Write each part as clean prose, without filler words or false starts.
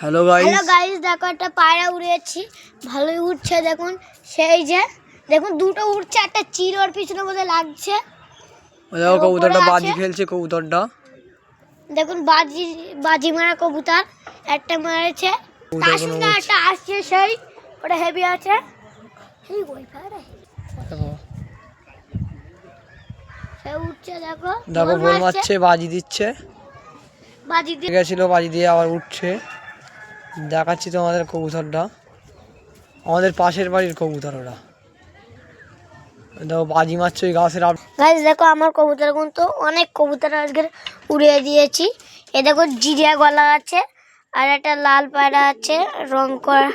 Hello guys দেখো একটা পায়রা উড়েছি, ভালোই উঠছে। দেখুন সেই যে দেখুন দুটো উঠছে, একটা চিল ওর পিছনে মধ্যে লাগছে। দেখো কবুতরটা বাজি খেলছে। কবুতরটা দেখুন বাজি মারা কবুতর একটা মারেছে, তার সঙ্গে একটা আসছে, সেই ওটা হেভি আছে। এই ওই পায়রা সে উঠছে, দেখো দেখো বল মারছে, বাজি দিচ্ছে, বাজি দিয়ে গেছিল, বাজি দিয়ে আবার উঠছে। দেখাচ্ছি তোমাদের কবুতরটা, আমাদের পাশের বাড়ির কবুতর ওরা। দেখো বাজি মারছে ওই গাছের। গাইস দেখো আমার কবুতর কিন্তু অনেক কবুতর আজকে উড়িয়ে দিয়েছি। এ দেখো জিরিয়া গলা আছে, আর একটা লাল পায়রা আছে রং করা।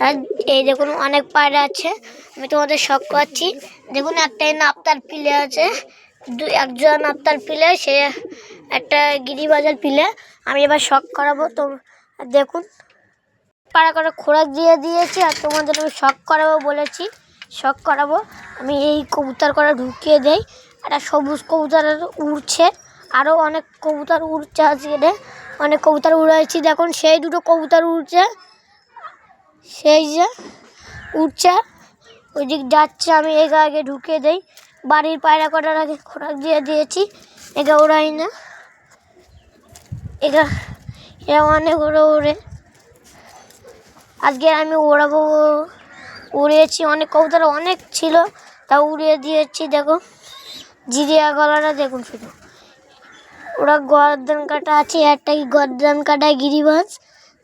আর এই দেখুন অনেক পায়রা আছে, আমি তোমাদের শখ করছি। দেখুন একটা নাপ্তার পিলে আছে, একজন নাপ্তার পিলে, সে একটা গিরিবাজার পিলে। আমি এবার শখ করাবো। তো দেখুন পাড়া করে খোরাক দিয়ে দিয়েছি, আর তোমাদের আমি শখ করাবো বলেছি, শখ করাবো। আমি এই কবুতর করে ঢুকিয়ে দেই। একটা সবুজ কবুতর উড়ছে, আরও অনেক কবুতর উড়ছে। আজকে অনেক কবুতর উড়াইছি, দেখুন সেই দুটো কবুতর উড়ছে, সেই যে উড়ছে ওই দিক যাচ্ছে। আমি এগা আগে ঢুকিয়ে দেই, বাড়ির পায়রা কটার আগে খোরাক দিয়ে দিয়েছি। এগা ওড়াই না, এরা অনেক ওড়ে। আজকে আমি ওড়াবো, উড়িয়েছি অনেক কবুতর, অনেক ছিল তা উড়িয়ে দিয়েছি। দেখো জিরিয়া গলাটা দেখুন, শুধু ওরা গর্দান কাটা আছে, একটা গর্দান কাটায় গিরিবাজ।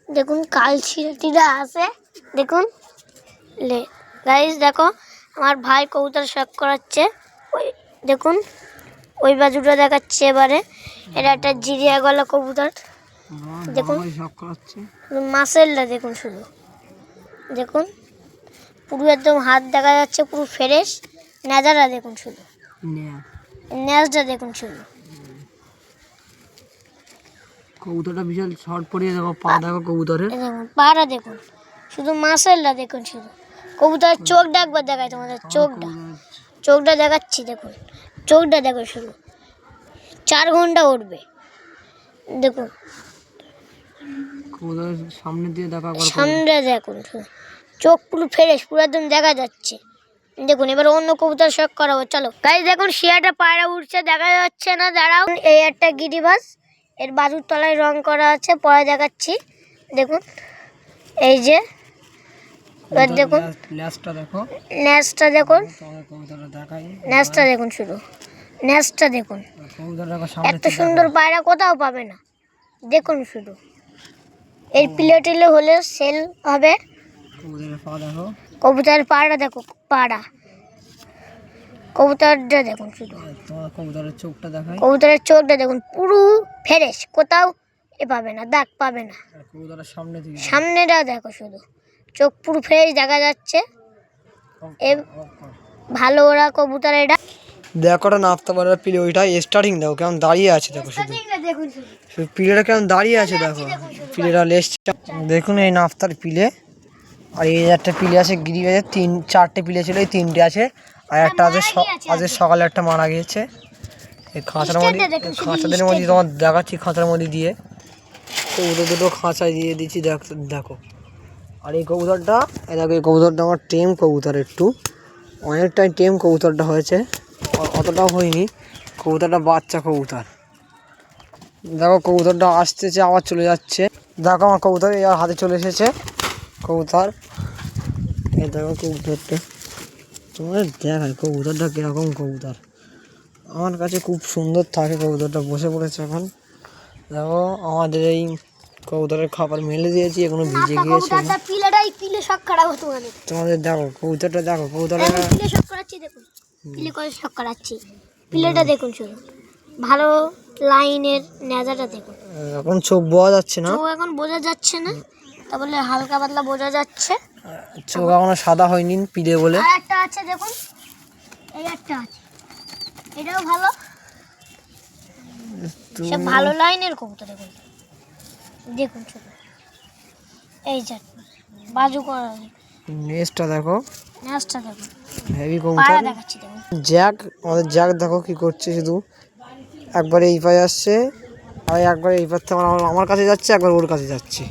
দেখুন কালচিরা আছে, দেখুন লে গাইস দেখো আমার ভাই কবুতর শখ করাচ্ছে। ওই দেখুন ওই বাজুটা দেখাচ্ছে এবারে। এটা একটা জিরিয়া গলা কবুতর, দেখুন মাসেলটা দেখুন, শুধু দেখুন পুরো একদম হাত দেখা যাচ্ছে, পুরো ফ্রেশ। নেজারা দেখুন, শুধু নেজটা দেখুন, শুধু কবুতরটা বিশাল শর্ট পড়িয়ে। দেখো পা দেখো কবুতরের, দেখুন পাড়া দেখুন, শুধু মাসেলটা দেখুন, শুধু কবুতরের চোখটা একবার দেখায় তোমাদের, চোখটা দেখাচ্ছি। দেখুন চোখটা দেখো, শুধু 4 ঘন্টা উঠবে। দেখুন কবুতরের সামনে দিয়ে দেখা, সামনে দেখুন, চোখ পুরো ফ্রেশ, পুরো একদম দেখা যাচ্ছে। দেখুন এবার অন্য কবুতর শখ করাবো, চলো গাইস। দেখুন শিয়াটা পায়রা উঠছে, দেখা যাচ্ছে না, দাঁড়াও। এই একটা গিরিবাজ, এর বাজুর তলায় রং করা আছে, পরে দেখাচ্ছি। দেখুন এই যে দেখুন লেজটা দেখো, নেজটা দেখুন, কবুতরটা দেখাই, নেজটা দেখুন, শুধু নেজটা দেখুন। এত সুন্দর পায়রা কোথাও পাবে না, দেখুন শুধু। এর প্লেটিলে হলে সেল হবে। কবুতরের পাড়া দেখো, পাড়া কবুতরটা দেখুন, শুধু কবুতরের চোখটা দেখাই, কবুতরের চোখটা দেখুন, পুরো ফ্রেশ, কোথাও এ পাবে না, দাগ পাবে না। কবুতরের সামনেটা দেখো, শুধু চোখ পুরো ফ্রেশ দেখা যাচ্ছে। এ ভালো ওরা কবুতর। এটা দেখো ওটা নাপতে পারে পিলে, ওইটা স্টার্টিং দেখো কেমন দাঁড়িয়ে আছে। দেখো শুধু পিলেটা কেমন দাঁড়িয়ে আছে, দেখো পিলেটা লেজটা দেখুন। এই নাফতার পিলে, আর এই একটা পিলে আছে গিরিবাজের, 4টে পিলে ছিল, এই 3টে আছে, আর একটা আছে আজ সকালে একটা মারা গিয়েছে। এই খাঁচার মধ্যে, খাঁচাদের মধ্যে তোমার দেখাচ্ছি, খাঁচার মধ্যে দিয়ে কবুতর দুটো খাঁচায় দিয়ে দিচ্ছি। দেখো আর এই কবুতরটা, দেখো এই কবুতরটা আমার টেম কবুতর, একটু অনেকটাই টেম কবুতরটা হয়েছে, অতটাও হয়নি। কবুতরটা বাচ্চা কবুতর। দেখো কবুতরটা আসতেছে, আবার চলে যাচ্ছে। দেখো আমার কবুতর এই হাতে চলে এসেছে কবুতর। এই দেখো কবুতরটা, তোমার দেখায় কবুতরটা কীরকম কবুতর। আমার কাছে খুব সুন্দর থাকে কবুতরটা, বসে পড়েছে এখন। দেখো আমাদের এই কবুতরের খাবার মেলে দিয়েছি, এখনো ভিজে গিয়েছে। তোমাদের দেখো কবুতরটা, দেখো কবুতরটা পিলেটা দেখুন, শুধু ভালো লাইনের নেজাটা দেখুন। এখন চোখ বোঝা যাচ্ছে না, এখন বোঝা যাচ্ছে না, তা বলে হালকা পাতলা বোঝা যাচ্ছে। চোখ এখনো সাদা হয়নি পিলে বলে। আর একটা আছে দেখুন, এই একটা আছে, এটাও ভালো, সব ভালো লাইনের কবুতর। দেখুন দেখুন, শুধু এই যে বাজু করা নেজটা দেখো, নেজটা দেখুন, হেভি কবুতর। দেখাচ্ছি দেখুন জ্যাক, আমাদের জ্যাক দেখো কি করছে, শুধু একবারে এই পায়ে আসছে, আর একবারে এই পার থেকে আমার কাছে যাচ্ছে, একবার ওর কাছে যাচ্ছে।